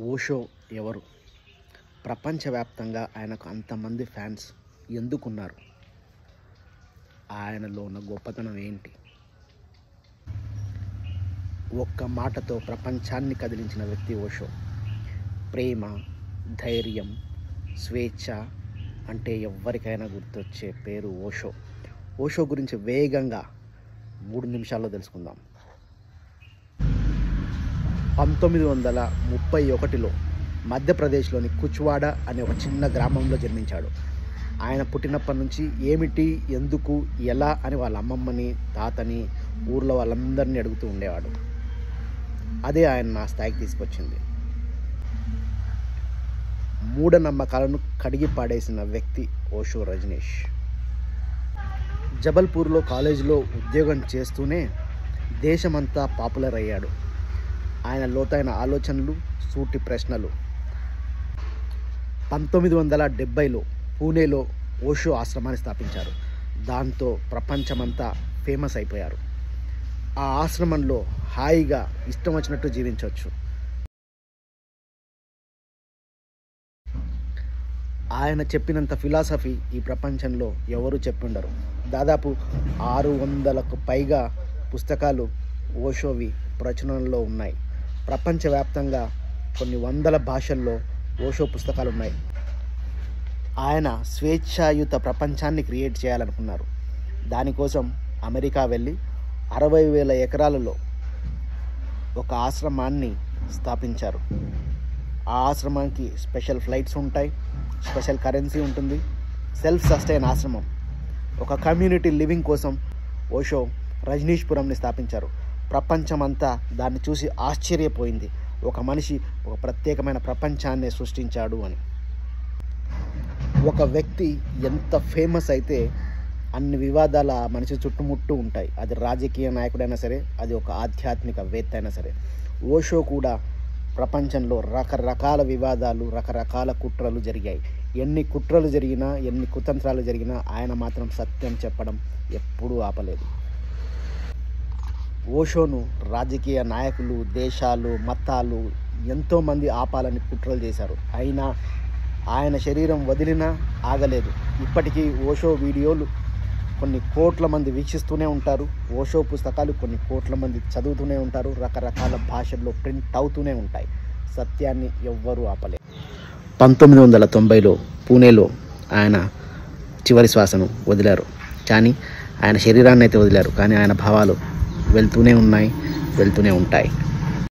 ఓషో ఎవరు? ప్రపంచవ్యాప్తంగా ఆయనకు అంతమంది ఫ్యాన్స్ ఎందుకున్నారు? ఆయనలో ఉన్న గొప్పతనం ఏంటి? ఒక్క మాటతో ప్రపంచాన్ని కదిలించిన వ్యక్తి ఓషో. ప్రేమ, ధైర్యం, స్వేచ్ఛ అంటే ఎవ్వరికైనా గుర్తొచ్చే పేరు ఓషో. ఓషో గురించి వేగంగా 3 నిమిషాల్లో తెలుసుకుందాం. 1931లో మధ్యప్రదేశ్లోని కుచ్వాడా అనే ఒక చిన్న గ్రామంలో జన్మించాడు. ఆయన పుట్టినప్పటి నుంచి ఏమిటి, ఎందుకు, ఎలా అని వాళ్ళ అమ్మమ్మని, తాతని, ఊర్లో వాళ్ళందరినీ అడుగుతూ ఉండేవాడు. అదే ఆయన నా స్థాయికి తీసుకొచ్చింది. మూఢనమ్మకాలను కడిగి పాడేసిన వ్యక్తి ఓషో రజనీష్. జబల్పూర్లో కాలేజీలో ఉద్యోగం చేస్తూనే దేశమంతా పాపులర్ అయ్యాడు. ఆయన లోతైన ఆలోచనలు, సూటి ప్రశ్నలు. 1970లో పూణేలో ఓషో ఆశ్రమాన్ని స్థాపించారు. దాంతో ప్రపంచమంతా ఫేమస్ అయిపోయారు. ఆ ఆశ్రమంలో హాయిగా ఇష్టం వచ్చినట్టు జీవించవచ్చు. ఆయన చెప్పినంత ఫిలాసఫీ ఈ ప్రపంచంలో ఎవరు చెప్పుండరు. దాదాపు 600కు పైగా పుస్తకాలు ఓషోవి ప్రచురణలో ఉన్నాయి. ప్రపంచవ్యాప్తంగా కొన్ని వందల భాషల్లో ఓషో పుస్తకాలు ఉన్నాయి. ఆయన స్వేచ్ఛాయుత ప్రపంచాన్ని క్రియేట్ చేయాలనుకున్నారు. దానికోసం అమెరికా వెళ్ళి 60,000 ఎకరాలలో ఒక ఆశ్రమాన్ని స్థాపించారు. ఆ ఆశ్రమానికి స్పెషల్ ఫ్లైట్స్ ఉంటాయి, స్పెషల్ కరెన్సీ ఉంటుంది. సెల్ఫ్ సస్టైన్ ఆశ్రమం. ఒక కమ్యూనిటీ లివింగ్ కోసం ఓషో రజనీష్పురంని స్థాపించారు. ప్రపంచమంతా దాన్ని చూసి ఆశ్చర్యపోయింది. ఒక మనిషి ఒక ప్రత్యేకమైన ప్రపంచాన్ని సృష్టించాడు అని. ఒక వ్యక్తి ఎంత ఫేమస్ అయితే అన్ని వివాదాల మనిషి చుట్టుముట్టు ఉంటాయి. అది రాజకీయ నాయకుడైనా సరే, అది ఒక ఆధ్యాత్మిక వేత్త అయినా సరే. ఓషో కూడా ప్రపంచంలో రకరకాల వివాదాలు, రకరకాల కుట్రలు జరిగాయి. ఎన్ని కుట్రలు జరిగినా, ఎన్ని కుతంత్రాలు జరిగినా ఆయన మాత్రం సత్యం చెప్పడం ఎప్పుడూ ఆపలేదు. ఓషోను రాజకీయ నాయకులు, దేశాలు, మతాలు ఎంతోమంది ఆపాలని కుట్రలు చేశారు. అయినా ఆయన శరీరం వదిలినా ఆగలేదు. ఇప్పటికీ ఓషో వీడియోలు కొన్ని కోట్ల మంది వీక్షిస్తూనే ఉంటారు. ఓషో పుస్తకాలు కొన్ని కోట్ల మంది చదువుతూనే ఉంటారు. రకరకాల భాషల్లో ప్రింట్ అవుతూనే ఉంటాయి. సత్యాన్ని ఎవ్వరూ ఆపలేదు. 1990లో పూణేలో ఆయన చివరి శ్వాసను వదిలారు. కానీ ఆయన శరీరాన్ని అయితే వదిలారు. కానీ ఆయన భావాలు వెళ్తూనే ఉన్నాయి, వెళ్తూనే ఉంటాయి.